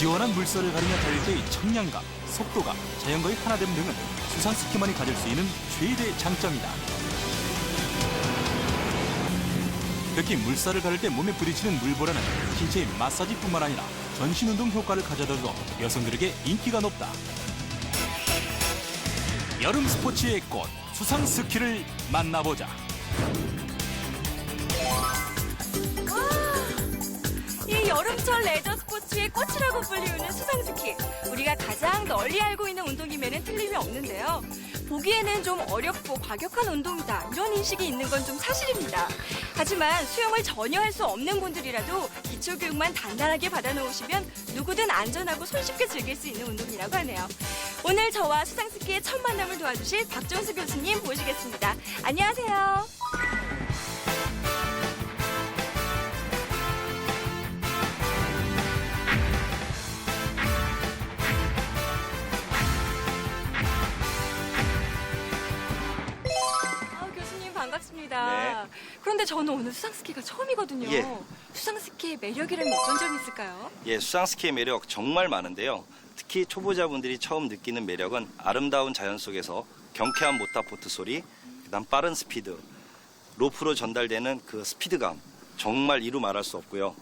시원한 물살을 가르며 달릴 때의 청량감, 속도감, 자연과의 하나됨 등은 수상 스키만이 가질 수 있는 최대 장점이다. 특히 물살을 가를 때 몸에 부딪히는 물보라는 신체의 마사지뿐만 아니라 전신 운동 효과를 가져다도 여성들에게 인기가 높다. 여름 스포츠의 꽃, 수상 스키를 만나보자. 이 여름철 레저 스포츠의 꽃이라고 불리우는 수상스키. 우리가 가장 널리 알고 있는 운동임에는 틀림이 없는데요. 보기에는 좀 어렵고 과격한 운동이다, 이런 인식이 있는 건 좀 사실입니다. 하지만 수영을 전혀 할 수 없는 분들이라도 기초교육만 단단하게 받아놓으시면 누구든 안전하고 손쉽게 즐길 수 있는 운동이라고 하네요. 오늘 저와 수상스키의 첫 만남을 도와주실 박종수 교수님 모시겠습니다. 안녕하세요. 교수님 반갑습니다. 네. 그런데 저는 오늘 수상스키가 처음이거든요. 예. 수상스키의 매력이라면 어떤 점이 있을까요? 예, 수상스키의 매력 정말 많은데요. 특히 초보자분들이 처음 느끼는 매력은 아름다운 자연 속에서 경쾌한 모타포트 소리, 그다음 빠른 스피드, 로프로 전달되는 그 스피드감, 정말 이루 말할 수 없고요.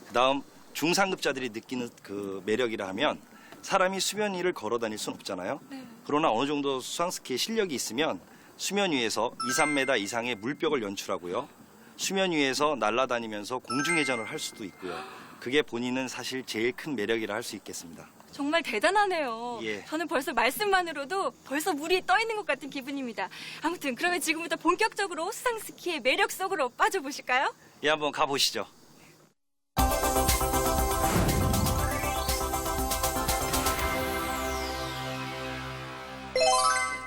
그다음 중상급자들이 느끼는 그 매력이라 하면 사람이 수면 위를 걸어 다닐 수는 없잖아요. 네. 그러나 어느 정도 수상스키의 실력이 있으면 수면 위에서 2, 3m 이상의 물벽을 연출하고요. 수면 위에서 날아다니면서 공중회전을 할 수도 있고요. 그게 본인은 사실 제일 큰 매력이라 할 수 있겠습니다. 정말 대단하네요. 예. 저는 벌써 말씀만으로도 벌써 물이 떠 있는 것 같은 기분입니다. 아무튼 그러면 지금부터 본격적으로 수상스키의 매력 속으로 빠져보실까요? 예, 한번 가보시죠.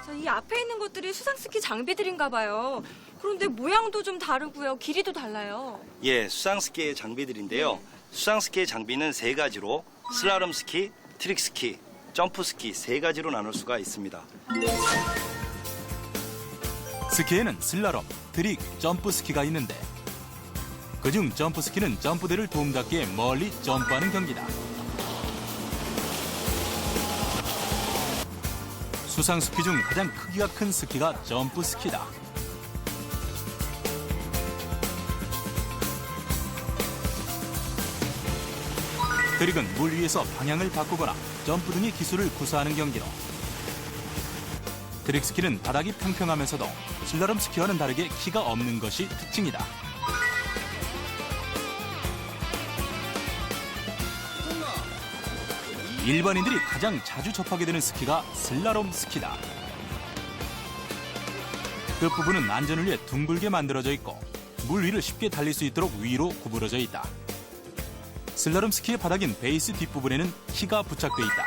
자, 이 앞에 있는 것들이 수상스키 장비들인가 봐요. 그런데 모양도 좀 다르고요. 길이도 달라요. 예, 수상스키의 장비들인데요. 수상스키의 장비는 세 가지로 슬라롬 스키, 트릭 스키, 점프 스키 세 가지로 나눌 수가 있습니다. 스키에는 슬라롬, 트릭, 점프 스키가 있는데 그중 점프 스키는 점프대를 도움닫기에 멀리 점프하는 경기다. 수상 스키 중 가장 크기가 큰 스키가 점프 스키다. 트릭은 물 위에서 방향을 바꾸거나 점프 등의 기술을 구사하는 경기로, 트릭 스키는 바닥이 평평하면서도 슬라롬 스키와는 다르게 키가 없는 것이 특징이다. 일반인들이 가장 자주 접하게 되는 스키가 슬라롬 스키다. 끝부분은 안전을 위해 둥글게 만들어져 있고 물 위를 쉽게 달릴 수 있도록 위로 구부러져 있다. 슬라롬 스키의 바닥인 베이스 뒷부분에는 키가 부착돼 있다.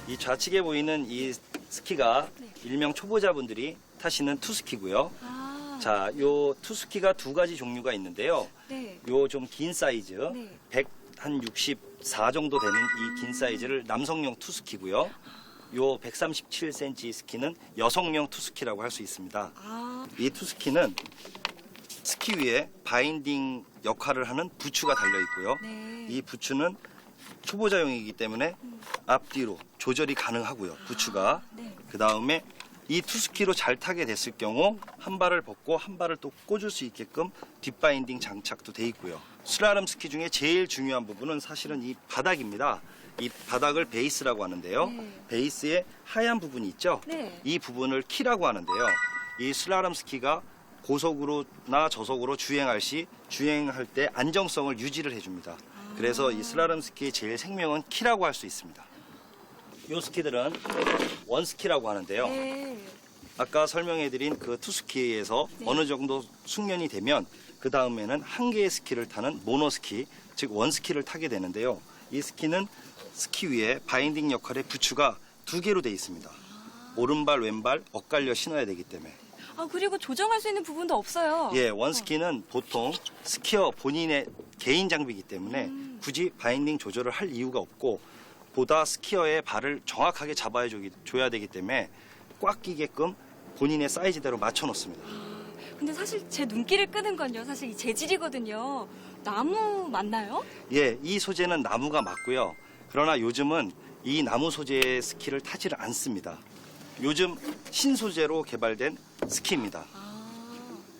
이 좌측에 보이는 이 스키가 일명 초보자분들이 타시는 투스키고요. 자, 요 투스키가 두 가지 종류가 있는데요. 네. 요 좀 긴 사이즈, 네. 164 정도 되는 이 긴 사이즈를 남성용 투스키고요. 요 137cm 스키는 여성용 투스키라고 할 수 있습니다. 이 투스키는 스키 위에 바인딩 역할을 하는 부츠가 달려 있고요. 네. 이 부츠는 초보자용이기 때문에 앞뒤로 조절이 가능하고요. 부츠가. 네. 그 다음에 이 투스키로 잘 타게 됐을 경우 한 발을 벗고 한 발을 또 꽂을 수 있게끔 뒷바인딩 장착도 돼 있고요. 슬라롬 스키 중에 제일 중요한 부분은 사실은 이 바닥입니다. 이 바닥을 베이스라고 하는데요. 네. 베이스에 하얀 부분이 있죠. 네. 이 부분을 키라고 하는데요. 이 슬라롬 스키가 고속으로나 저속으로 주행할 때 안정성을 유지를 해줍니다. 그래서 이 슬라롬 스키의 제일 생명은 키라고 할 수 있습니다. 이 스키들은 원스키라고 하는데요. 네. 아까 설명해드린 그 투스키에서 어느 정도 숙련이 되면 그 다음에는 한 개의 스키를 타는 모노스키, 즉 원스키를 타게 되는데요. 이 스키는 스키 위에 바인딩 역할의 부츠가 두 개로 되어 있습니다. 오른발, 왼발 엇갈려 신어야 되기 때문에. 그리고 조정할 수 있는 부분도 없어요. 예, 원스키는 보통 스키어 본인의 개인 장비이기 때문에 굳이 바인딩 조절을 할 이유가 없고 보다 스키어의 발을 정확하게 잡아줘야 되기 때문에 꽉 끼게끔 본인의 사이즈대로 맞춰 놓습니다. 근데 사실 제 눈길을 끄는 건요. 사실 이 재질이거든요. 나무 맞나요? 예, 이 소재는 나무가 맞고요. 그러나 요즘은 이 나무 소재의 스키를 타지를 않습니다. 요즘 신소재로 개발된 스키입니다.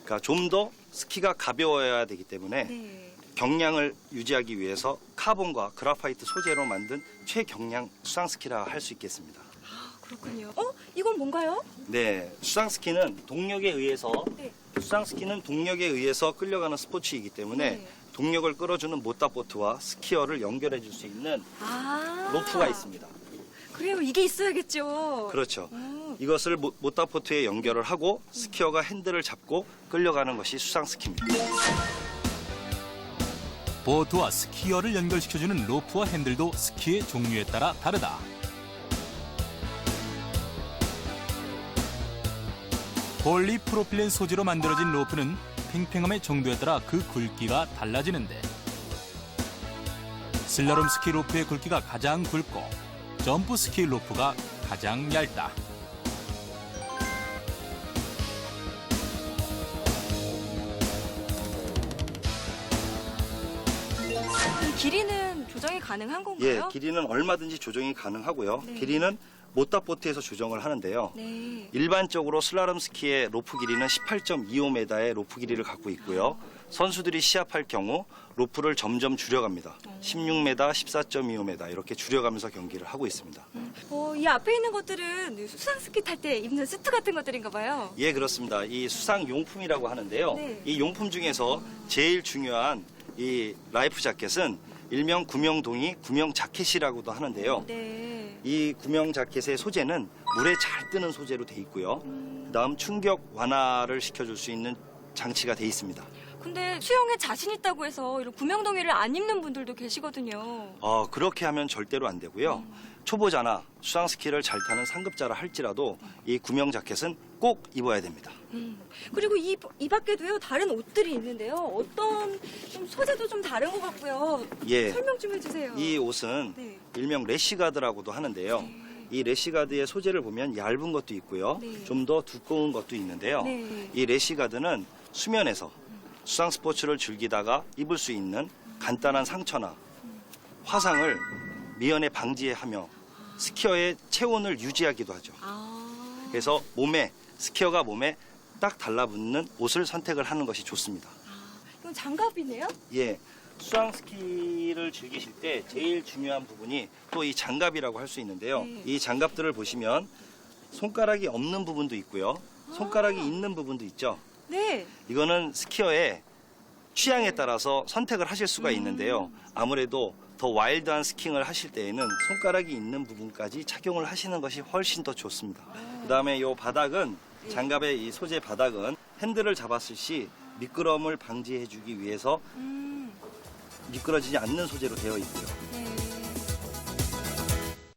그러니까 좀 더 스키가 가벼워야 되기 때문에 네. 경량을 유지하기 위해서 카본과 그라파이트 소재로 만든 최경량 수상 스키라 할 수 있겠습니다. 그렇군요. 이건 뭔가요? 네, 수상 스키는 동력에 의해서 네. 수상 스키는 동력에 의해서 끌려가는 스포츠이기 때문에 네. 동력을 끌어주는 모타보트와 스키어를 연결해 줄 수 있는 로프가 있습니다. 그래요. 이게 있어야겠죠. 그렇죠. 오. 이것을 모타보트에 연결을 하고 스키어가 핸들을 잡고 끌려가는 것이 수상 스키입니다. 보트와 스키어를 연결시켜주는 로프와 핸들도 스키의 종류에 따라 다르다. 폴리프로필렌 소재로 만들어진 로프는 팽팽함의 정도에 따라 그 굵기가 달라지는데 슬라롬 스키 로프의 굵기가 가장 굵고 점프 스키 로프가 가장 얇다. 이 길이는 조정이 가능한 예, 건가요? 길이는 얼마든지 조정이 가능하고요. 네. 길이는 모타보트에서 조정을 하는데요. 네. 일반적으로 슬라롬 스키의 로프 길이는 18.25m의 로프 길이를 갖고 있고요. 선수들이 시합할 경우 로프를 점점 줄여갑니다. 16m, 14.25m 이렇게 줄여가면서 경기를 하고 있습니다. 이 앞에 있는 것들은 수상 스키 탈 때 입는 수트 같은 것들인가 봐요. 예, 그렇습니다. 이 수상 용품이라고 하는데요. 네. 이 용품 중에서 제일 중요한 이 라이프 자켓은 일명 구명동이 구명 자켓이라고도 하는데요. 네. 이 구명 자켓의 소재는 물에 잘 뜨는 소재로 돼 있고요. 그다음 충격 완화를 시켜줄 수 있는 장치가 돼 있습니다. 근데 수영에 자신 있다고 해서 이런 구명동이를 안 입는 분들도 계시거든요. 그렇게 하면 절대로 안 되고요. 초보자나 수상 스키를 잘 타는 상급자라 할지라도 이 구명 자켓은 꼭 입어야 됩니다. 그리고 이 밖에도요 다른 옷들이 있는데요. 어떤 좀 소재도 좀 다른 것 같고요. 예. 설명 좀 해주세요. 이 옷은 네. 일명 래시가드라고도 하는데요. 이 래시가드의 소재를 보면 얇은 것도 있고요. 네. 좀 더 두꺼운 것도 있는데요. 네. 이 래시가드는 수면에서 수상 스포츠를 즐기다가 입을 수 있는 간단한 상처나 화상을 미연에 방지하며 스키어의 체온을 유지하기도 하죠. 그래서 스키어가 몸에 딱 달라붙는 옷을 선택을 하는 것이 좋습니다. 이건 장갑이네요? 예, 수상 스키를 즐기실 때 제일 중요한 부분이 또 이 장갑이라고 할 수 있는데요. 네. 이 장갑들을 보시면 손가락이 없는 부분도 있고요. 손가락이 있는 부분도 있죠. 네. 이거는 스키어의 취향에 따라서 선택을 하실 수가 있는데요. 아무래도 더 와일드한 스킹을 하실 때에는 손가락이 있는 부분까지 착용을 하시는 것이 훨씬 더 좋습니다. 그다음에 이 바닥은 장갑의 이 소재 바닥은 핸들을 잡았을 시 미끄럼을 방지해주기 위해서 미끄러지지 않는 소재로 되어 있고요. 네.